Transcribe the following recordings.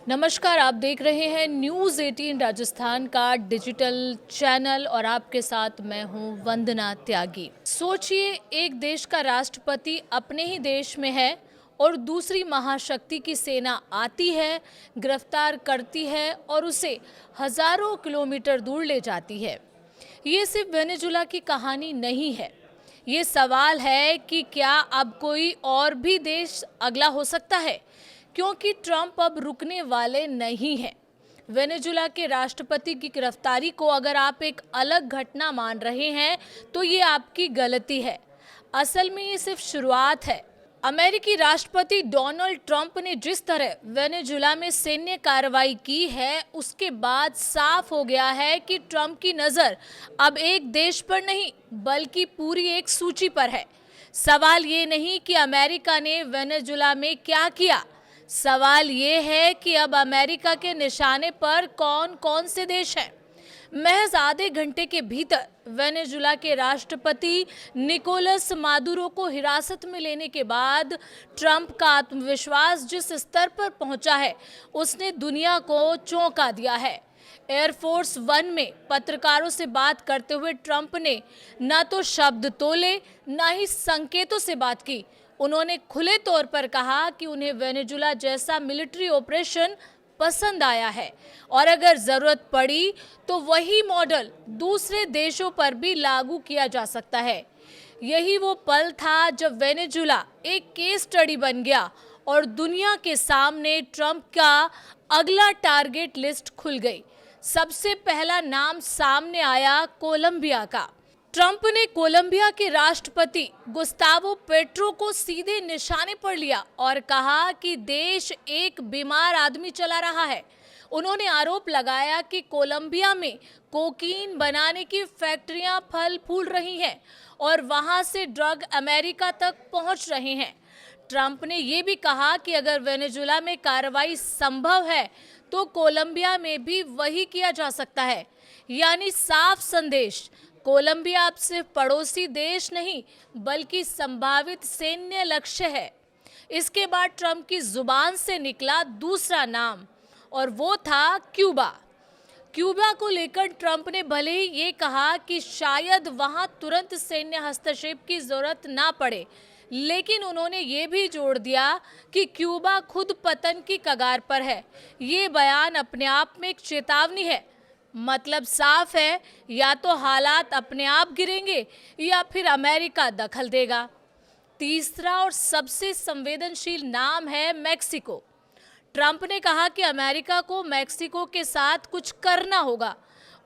नमस्कार, आप देख रहे हैं न्यूज़ 18 राजस्थान का डिजिटल चैनल और आपके साथ मैं हूं वंदना त्यागी। सोचिए, एक देश का राष्ट्रपति अपने ही देश में है और दूसरी महाशक्ति की सेना आती है, गिरफ्तार करती है और उसे हजारों किलोमीटर दूर ले जाती है। ये सिर्फ वेनेजुला की कहानी नहीं है। ये सवाल है कि क्या अब कोई और भी देश अगला हो सकता है, क्योंकि ट्रंप अब रुकने वाले नहीं हैं। वेनेजुला के राष्ट्रपति की गिरफ्तारी को अगर आप एक अलग घटना मान रहे हैं तो ये आपकी गलती है। असल में ये सिर्फ शुरुआत है। अमेरिकी राष्ट्रपति डोनाल्ड ट्रंप ने जिस तरह वेनेजुला में सैन्य कार्रवाई की है, उसके बाद साफ हो गया है कि ट्रंप की नज़र अब एक देश पर नहीं बल्कि पूरी एक सूची पर है। सवाल ये नहीं कि अमेरिका ने वेनेजुला में क्या किया, सवाल ये है कि अब अमेरिका के निशाने पर कौन कौन से देश हैं। महज आधे घंटे के भीतर वेनेजुला के राष्ट्रपति निकोलस मादुरो को हिरासत में लेने के बाद ट्रंप का आत्मविश्वास जिस स्तर पर पहुंचा है, उसने दुनिया को चौंका दिया है। एयरफोर्स वन में पत्रकारों से बात करते हुए ट्रंप ने न तो शब्द तोले, न ही संकेतों से बात की। उन्होंने खुले तौर पर कहा कि उन्हें वेनेजुला जैसा मिलिट्री ऑपरेशन पसंद आया है और अगर जरूरत पड़ी तो वही मॉडल दूसरे देशों पर भी लागू किया जा सकता है। यही वो पल था जब वेनेजुला एक केस स्टडी बन गया और दुनिया के सामने ट्रंप का अगला टारगेट लिस्ट खुल गई। सबसे पहला नाम सामने आया कोलंबिया का। ट्रंप ने कोलंबिया के राष्ट्रपति गुस्तावो पेट्रो को सीधे निशाने पर लिया और कहा कि देश एक बीमार आदमी चला रहा है। उन्होंने आरोप लगाया कि कोलंबिया में कोकीन बनाने की फैक्ट्रियां फल फूल रही हैं और वहां से ड्रग अमेरिका तक पहुंच रहे हैं। ट्रंप ने यह भी कहा कि अगर वेनेजुला में कार्रवाई संभव है तो कोलंबिया में भी वही किया जा सकता है। यानी साफ संदेश, कोलंबिया अब सिर्फ पड़ोसी देश नहीं बल्कि संभावित सैन्य लक्ष्य है। इसके बाद ट्रंप की जुबान से निकला दूसरा नाम और वो था क्यूबा। क्यूबा को लेकर ट्रंप ने भले ही ये कहा कि शायद वहां तुरंत सैन्य हस्तक्षेप की जरूरत ना पड़े, लेकिन उन्होंने ये भी जोड़ दिया कि क्यूबा खुद पतन की कगार पर है। ये बयान अपने आप में एक चेतावनी है। मतलब साफ है, या तो हालात अपने आप गिरेंगे या फिर अमेरिका दखल देगा। तीसरा और सबसे संवेदनशील नाम है मेक्सिको। ट्रंप ने कहा कि अमेरिका को मेक्सिको के साथ कुछ करना होगा।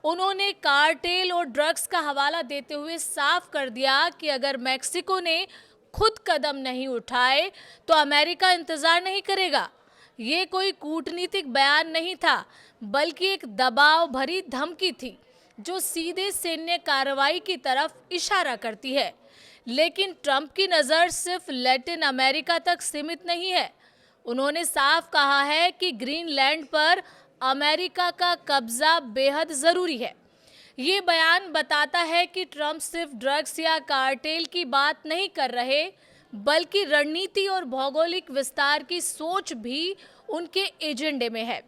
उन्होंने कार्टेल और ड्रग्स का हवाला देते हुए साफ कर दिया कि अगर मेक्सिको ने खुद कदम नहीं उठाए तो अमेरिका इंतजार नहीं करेगा। ये कोई कूटनीतिक बयान नहीं था बल्कि एक दबाव भरी धमकी थी जो सीधे सैन्य कार्रवाई की तरफ इशारा करती है। लेकिन ट्रंप की नज़र सिर्फ लैटिन अमेरिका तक सीमित नहीं है। उन्होंने साफ कहा है कि ग्रीनलैंड पर अमेरिका का कब्जा बेहद ज़रूरी है। ये बयान बताता है कि ट्रंप सिर्फ ड्रग्स या कार्टेल की बात नहीं कर रहे बल्कि रणनीति और भौगोलिक विस्तार की सोच भी उनके एजेंडे में है।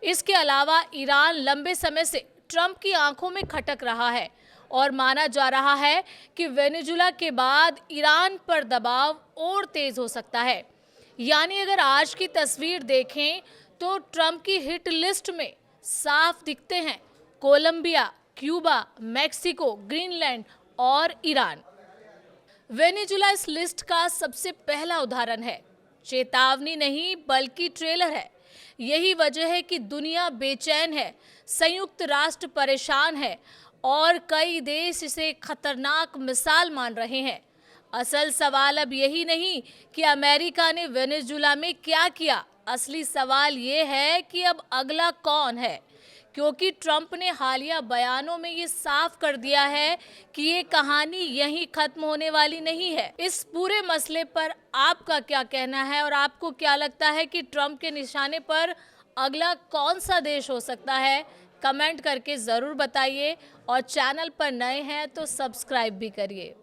इसके अलावा ईरान लंबे समय से ट्रंप की आंखों में खटक रहा है और माना जा रहा है कि वेनेजुला के बाद ईरान पर दबाव और तेज हो सकता है। यानी अगर आज की तस्वीर देखें तो ट्रंप की हिट लिस्ट में साफ दिखते हैं कोलंबिया, क्यूबा, मेक्सिको, ग्रीनलैंड और ईरान। वेनेजुला इस लिस्ट का सबसे पहला उदाहरण है। चेतावनी नहीं बल्कि ट्रेलर है। यही वजह है कि दुनिया बेचैन है, संयुक्त राष्ट्र परेशान है और कई देश इसे खतरनाक मिसाल मान रहे हैं। असल सवाल अब यही नहीं कि अमेरिका ने वेनेजुला में क्या किया, असली सवाल ये है कि अब अगला कौन है, क्योंकि ट्रंप ने हालिया बयानों में ये साफ कर दिया है कि ये कहानी यहीं खत्म होने वाली नहीं है। इस पूरे मसले पर आपका क्या कहना है और आपको क्या लगता है कि ट्रंप के निशाने पर अगला कौन सा देश हो सकता है? कमेंट करके ज़रूर बताइए और चैनल पर नए हैं तो सब्सक्राइब भी करिए।